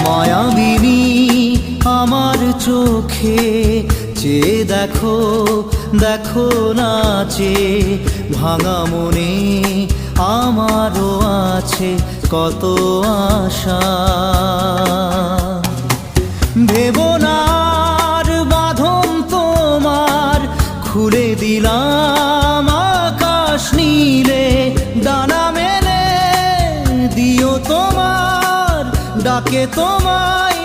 মায়াবিনী আমার চোখে চেয়ে দেখো, দেখো নাচে ভাঙা মনে আমারও আছে কত আশা। ভেবনার বাঁধন তোমার খুলে দিলাম আকাশ নীলে, ডানা মেলে দিও তোমার ডাকে তোমায়